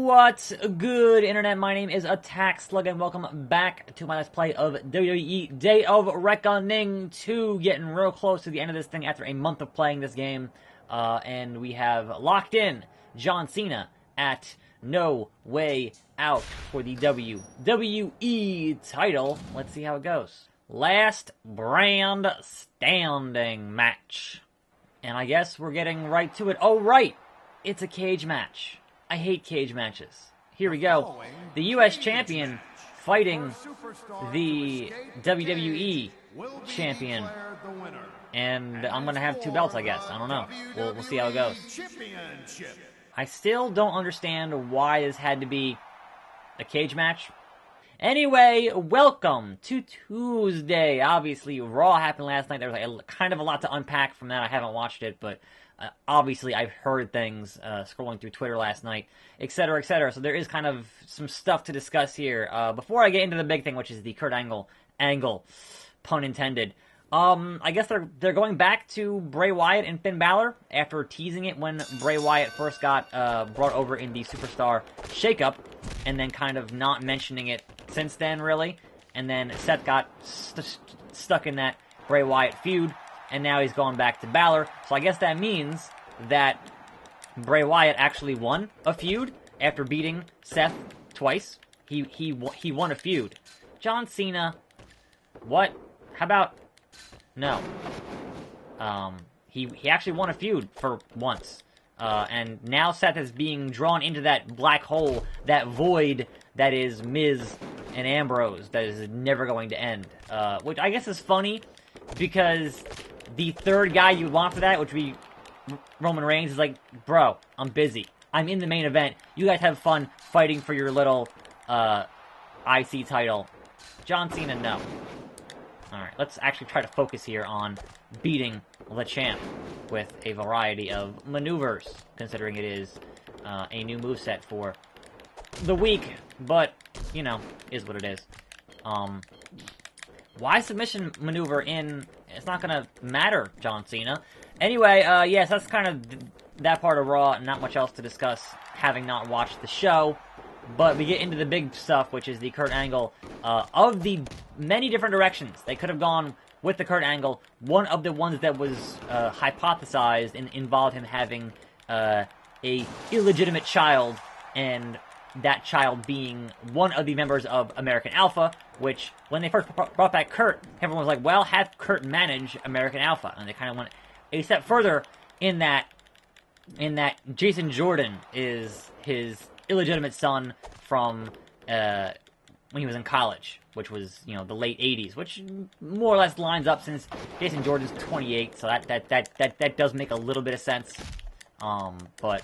What's good, Internet? My name is attackslug, and welcome back to my Let's Play of WWE Day of Reckoning 2. Getting real close to the end of this thing after a month of playing this game. And we have locked in John Cena at No Way Out for the WWE title. Let's see how it goes. Last brand standing match. And I guess we're getting right to it. Oh, right! It's a cage match. I hate cage matches. Here we go. The U.S. Champion fighting the WWE Champion. And I'm going to have two belts, I guess. I don't know. We'll see how it goes. I still don't understand why this had to be a cage match. Anyway, welcome to Tuesday. Obviously, Raw happened last night. There was like kind of a lot to unpack from that. I haven't watched it, but obviously I've heard things scrolling through Twitter last night, etc., etc. So there is kind of some stuff to discuss here. Before I get into the big thing, which is the Kurt Angle, pun intended. I guess they're going back to Bray Wyatt and Finn Balor after teasing it when Bray Wyatt first got brought over in the Superstar Shakeup, and then kind of not mentioning it since then, really. And then Seth got stuck in that Bray Wyatt feud, and now he's going back to Balor. So I guess that means that Bray Wyatt actually won a feud after beating Seth twice. He won a feud. John Cena, what? How about... No. He actually won a feud for once. And now Seth is being drawn into that black hole, that void that is Miz and Ambrose, that is never going to end. Which I guess is funny, because the third guy you want for that, which would be Roman Reigns, is like, bro, I'm busy. I'm in the main event. You guys have fun fighting for your little IC title. John Cena, no. Alright, let's actually try to focus here on beating the champ with a variety of maneuvers, considering it is a new moveset for the week, but, you know, is what it is. Why submission maneuver in... It's not gonna matter, John Cena. Anyway, yes, that's kind of that part of Raw, not much else to discuss, having not watched the show. But we get into the big stuff, which is the Kurt Angle of the many different directions. They could have gone with the Kurt Angle. One of the ones that was hypothesized and involved him having a illegitimate child, and that child being one of the members of American Alpha, which, when they first brought back Kurt, everyone was like, well, have Kurt manage American Alpha. And they kind of went a step further in that Jason Jordan is his illegitimate son from when he was in college, which was, you know, the late 80s, which more or less lines up since Jason Jordan's 28, so that does make a little bit of sense. But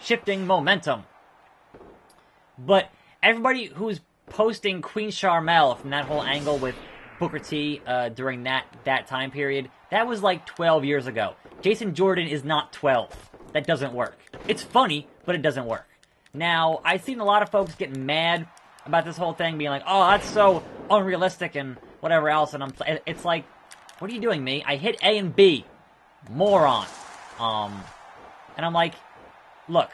shifting momentum. But everybody who's posting Queen Sharmell from that whole angle with Booker T during that time period, that was like 12 years ago. Jason Jordan is not 12. That doesn't work. It's funny, but it doesn't work. Now, I've seen a lot of folks get mad about this whole thing, being like, oh, that's so unrealistic and whatever else, and it's like, what are you doing, me? I hit A and B. Moron. And I'm like, look,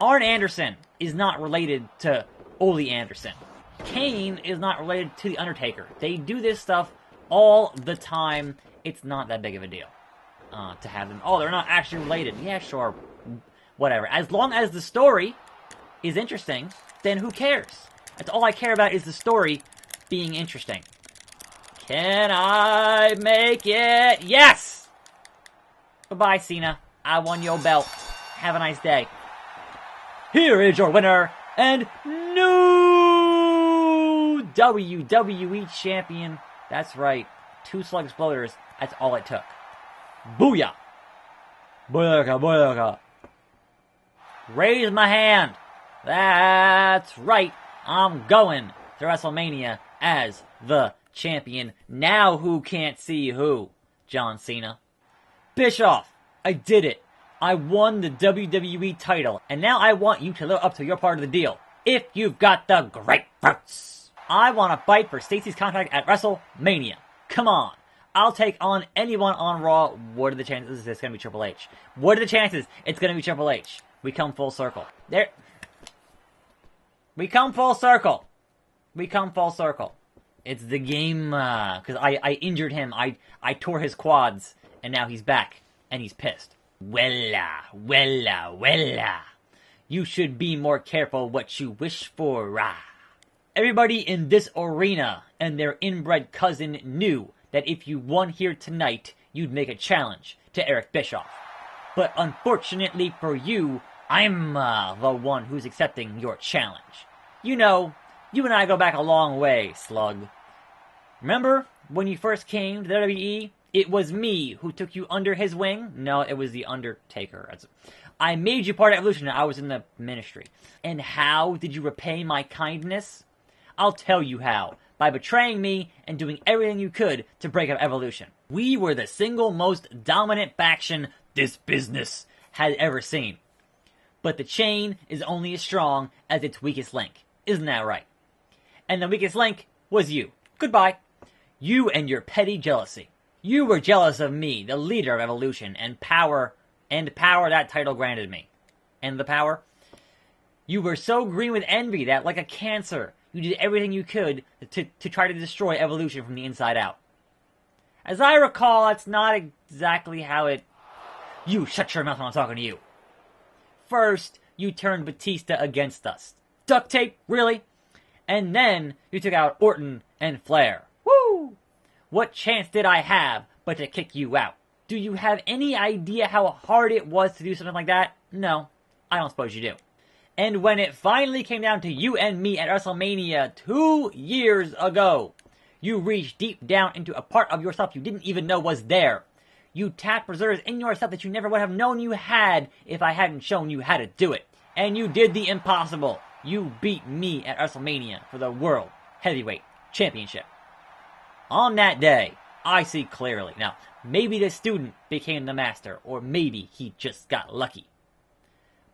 Arn Anderson is not related to Ole Anderson. Kane is not related to The Undertaker. They do this stuff all the time. It's not that big of a deal to have them. Oh, they're not actually related. Yeah, sure. Whatever. As long as the story is interesting, then who cares? That's all I care about, is the story being interesting. Can I make it? Yes! Goodbye, Cena. I won your belt. Have a nice day. Here is your winner and new WWE Champion. That's right. 2 slug exploders. That's all it took. Booyah! Booyaka, booyaka. Raise my hand. That's right. I'm going to WrestleMania as the champion. Now who can't see who? John Cena. Bischoff, I did it. I won the WWE title. And now I want you to live up to your part of the deal. If you've got the grapefruits. I want to fight for Stacey's contract at WrestleMania. Come on. I'll take on anyone on Raw. What are the chances it's going to be Triple H? What are the chances it's going to be Triple H? We come full circle. There. We come full circle. We come full circle. It's the game, because I injured him. I tore his quads, and now he's back, and he's pissed. Wella. You should be more careful what you wish for, rah. Everybody in this arena and their inbred cousin knew that if you won here tonight, you'd make a challenge to Eric Bischoff. But unfortunately for you, I'm the one who's accepting your challenge. You know, you and I go back a long way, Slug. Remember when you first came to the WWE? It was me who took you under his wing. No, it was The Undertaker. I made you part of Evolution and I was in the ministry. And how did you repay my kindness? I'll tell you how. By betraying me and doing everything you could to break up Evolution. We were the single most dominant faction this business had ever seen. But the chain is only as strong as its weakest link. Isn't that right? And the weakest link was you. Goodbye. You and your petty jealousy. You were jealous of me, the leader of Evolution, and power that title granted me. And the power? You were so green with envy that, like a cancer, you did everything you could to try to destroy Evolution from the inside out. As I recall, that's not exactly how it... You shut your mouth when I'm talking to you. First, you turned Batista against us. Duct tape? Really? And then, you took out Orton and Flair. Woo! What chance did I have but to kick you out? Do you have any idea how hard it was to do something like that? No, I don't suppose you do. And when it finally came down to you and me at WrestleMania 2 years ago, you reached deep down into a part of yourself you didn't even know was there. You tapped reserves in yourself that you never would have known you had if I hadn't shown you how to do it. And you did the impossible. You beat me at WrestleMania for the World Heavyweight Championship. On that day, I see clearly. Now, maybe the student became the master, or maybe he just got lucky.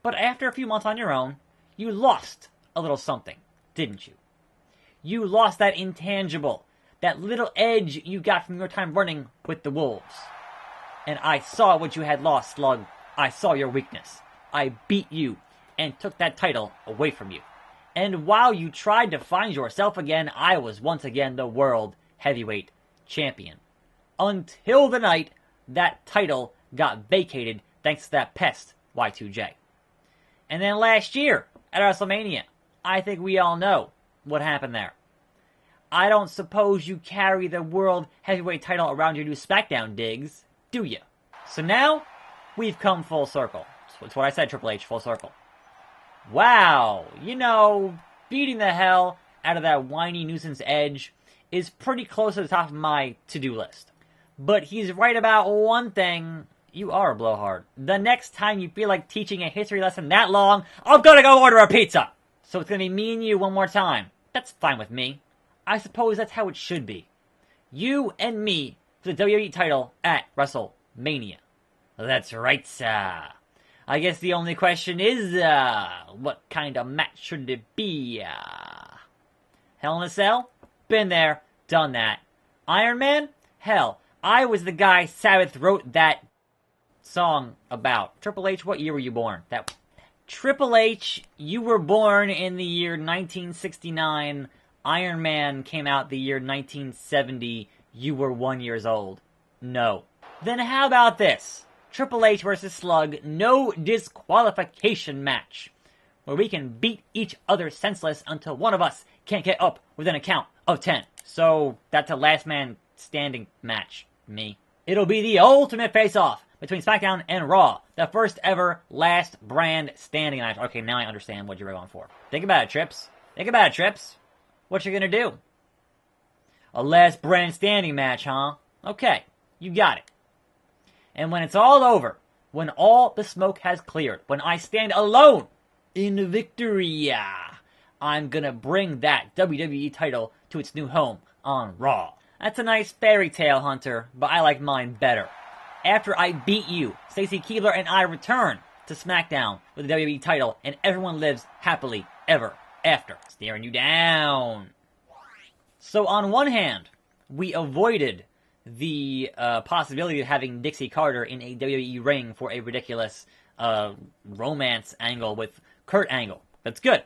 But after a few months on your own, you lost a little something, didn't you? You lost that intangible, that little edge you got from your time running with the Wolves. And I saw what you had lost, Slug. I saw your weakness. I beat you and took that title away from you. And while you tried to find yourself again, I was once again the World Heavyweight Champion. Until the night that title got vacated thanks to that pest, Y2J. And then last year at WrestleMania, I think we all know what happened there. I don't suppose you carry the World Heavyweight title around your new SmackDown digs, do you? So now, we've come full circle. That's what I said, Triple H, full circle. Wow, you know, beating the hell out of that whiny nuisance Edge is pretty close to the top of my to-do list. But he's right about one thing. You are a blowhard. The next time you feel like teaching a history lesson that long, I'm gonna go order a pizza! So it's gonna be me and you one more time. That's fine with me. I suppose that's how it should be. You and me for the WWE title at WrestleMania. That's right, sir. I guess the only question is, what kind of match should it be? Hell in a Cell? Been there, done that. Iron Man? Hell, I was the guy Sabbath wrote that song about. Triple H, what year were you born? Triple H, you were born in the year 1969. Iron Man came out the year 1970. You were 1 year old. No. Then how about this? Triple H versus Slug, no disqualification match, where we can beat each other senseless until one of us can't get up within a count of 10. So that's a last man standing match. Me. It'll be the ultimate face-off between SmackDown and Raw. The first ever last brand standing match. Okay, now I understand what you're going for. Think about it, Trips. Think about it, Trips. What you gonna do? A last brand standing match, huh? Okay, you got it. And when it's all over, when all the smoke has cleared, when I stand alone in victory, I'm gonna bring that WWE title to its new home on Raw. That's a nice fairy tale, Hunter, but I like mine better. After I beat you, Stacy Keibler and I return to SmackDown with the WWE title, and everyone lives happily ever after, staring you down. So on one hand, we avoided the possibility of having Dixie Carter in a WWE ring for a ridiculous romance angle with Kurt Angle. That's good.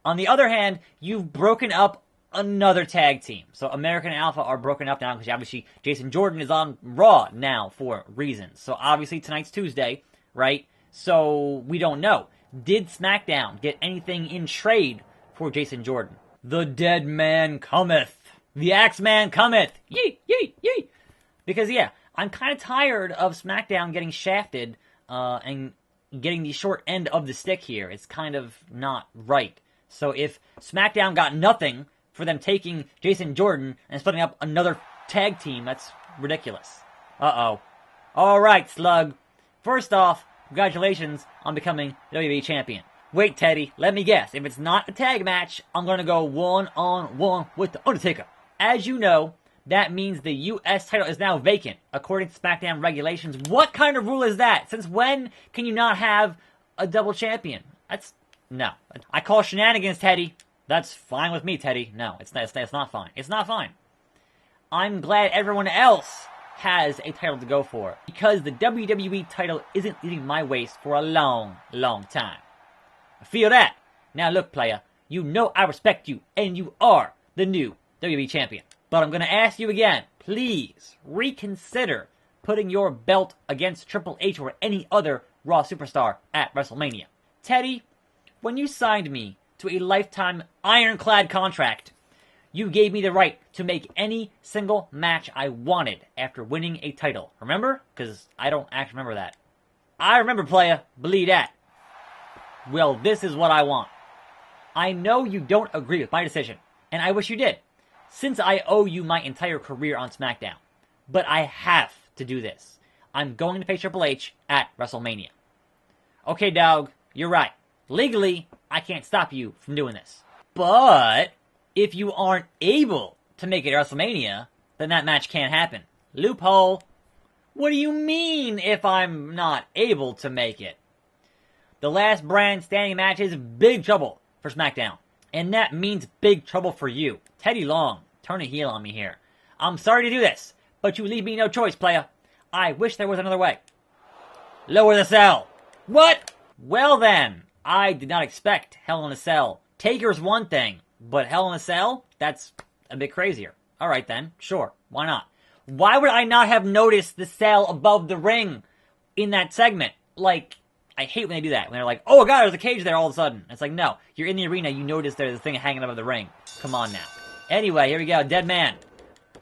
On the other hand, you've broken up another tag team. So American Alpha are broken up now because obviously Jason Jordan is on Raw now for reasons. So obviously tonight's Tuesday, right? So we don't know. Did SmackDown get anything in trade for Jason Jordan? The dead man cometh. The Axeman cometh. Yee, yee, yee. Because, yeah, I'm kind of tired of SmackDown getting shafted and getting the short end of the stick here. It's kind of not right. So if SmackDown got nothing for them taking Jason Jordan and splitting up another tag team, that's ridiculous. Uh-oh. All right, Slug. First off, congratulations on becoming WWE Champion. Wait, Teddy, let me guess. If it's not a tag match, I'm going to go one-on-one with The Undertaker. As you know, that means the U.S. title is now vacant, according to SmackDown regulations. What kind of rule is that? Since when can you not have a double champion? No. I call shenanigans, Teddy. That's fine with me, Teddy. No, it's not fine. It's not fine. I'm glad everyone else has a title to go for, because the WWE title isn't leaving my waist for a long, long time. I feel that. Now look, player, you know I respect you, and you are the new WWE Champion. But I'm going to ask you again, please reconsider putting your belt against Triple H or any other Raw superstar at WrestleMania. Teddy, when you signed me to a lifetime ironclad contract, you gave me the right to make any single match I wanted after winning a title. Remember? Because I don't actually remember that. I remember, playa. Believe that. Well, this is what I want. I know you don't agree with my decision, and I wish you did, since I owe you my entire career on SmackDown. But I have to do this. I'm going to face Triple H at WrestleMania. Okay, dog, you're right. Legally, I can't stop you from doing this. But if you aren't able to make it WrestleMania, then that match can't happen. Loophole. What do you mean if I'm not able to make it? The last brand standing match is big trouble for SmackDown. And that means big trouble for you. Teddy Long, turn a heel on me here. I'm sorry to do this, but you leave me no choice, playa. I wish there was another way. Lower the cell. What? Well then, I did not expect Hell in a Cell. Taker's one thing, but Hell in a Cell? That's a bit crazier. Alright then, sure, why not? Why would I not have noticed the cell above the ring in that segment? Like, I hate when they do that. When they're like, oh god, there's a cage there all of a sudden. It's like, no, you're in the arena, you notice there's a thing hanging above the ring. Come on now. Anyway, here we go, Dead Man.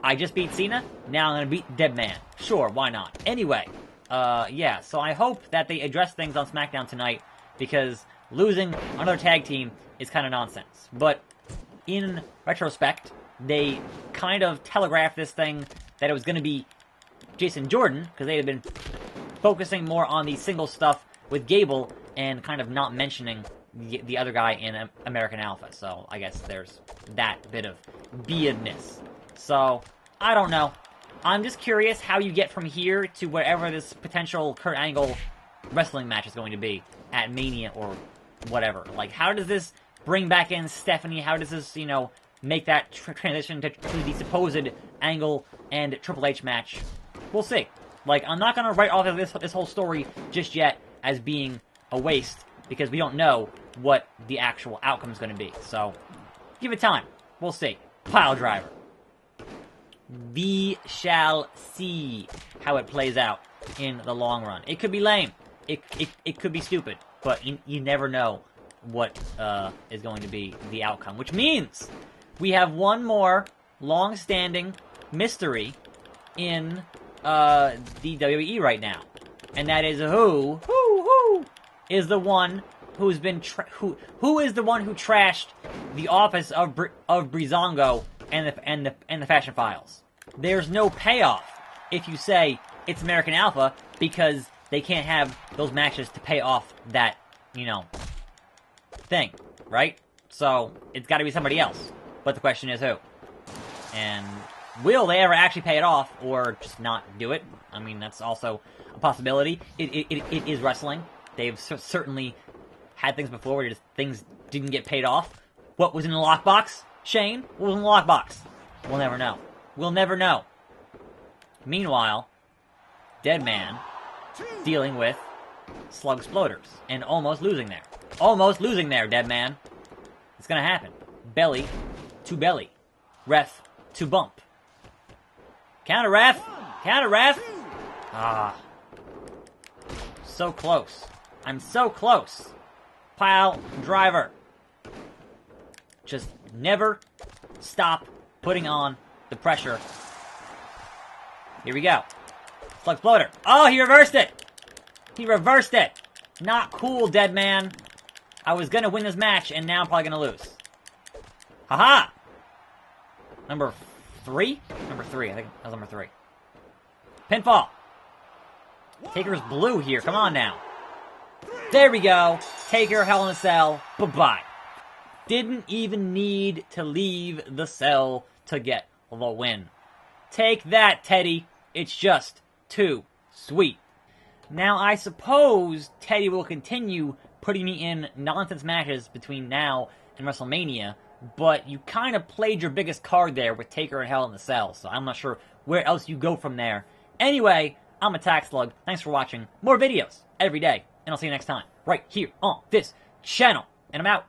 I just beat Cena, now I'm gonna beat Dead Man. Sure, why not? Anyway, yeah, so I hope that they address things on SmackDown tonight, because losing another tag team is kind of nonsense. But in retrospect, they kind of telegraphed this thing that it was going to be Jason Jordan, because they had been focusing more on the single stuff with Gable and kind of not mentioning the other guy in American Alpha. So I guess there's that bit of beardness. So, I don't know. I'm just curious how you get from here to wherever this potential Kurt Angle wrestling match is going to be at Mania or whatever. Like, how does this bring back in Stephanie? How does this, make that transition to the supposed Angle and Triple H match? We'll see. Like, I'm not going to write off this whole story just yet as being a waste, because we don't know what the actual outcome is going to be. So, give it time. We'll see. Pile driver. We shall see how it plays out in the long run. It could be lame. It could be stupid. But you never know what is going to be the outcome. Which means we have one more long-standing mystery in the WWE right now. And that is who is the one who's been who is the one who trashed the office of Breezango and the Fashion Files. There's no payoff if you say it's American Alpha, because they can't have those matches to pay off that, thing, right? So, it's got to be somebody else. But the question is who? And will they ever actually pay it off, or just not do it? I mean, that's also a possibility. It is wrestling. They've certainly had things before where just things didn't get paid off. What was in the lockbox? Shane? What was in the lockbox? We'll never know. We'll never know. Meanwhile, Dead Man dealing with Slug Sploders and almost losing there. Almost losing there, Dead Man. It's gonna happen. Belly to belly. Ref to bump. Counter ref! Counter ref! Ah. So close. I'm so close. Pile driver. Just never stop putting on the pressure. Here we go. Slug floater. Oh, he reversed it! He reversed it! Not cool, dead man. I was gonna win this match, and now I'm probably gonna lose. Haha! Number 3? Number 3. I think that was number 3. Pinfall. Taker's blue here. Come on now. There we go. Taker, Hell in a Cell. Bye-bye. Didn't even need to leave the cell to get the win. Take that, Teddy. It's just too sweet. Now, I suppose Teddy will continue putting me in nonsense matches between now and WrestleMania, but you kind of played your biggest card there with Taker and Hell in the Cell, so I'm not sure where else you go from there. Anyway, I'm attackslug. Thanks for watching. More videos every day, and I'll see you next time, right here on this channel. And I'm out.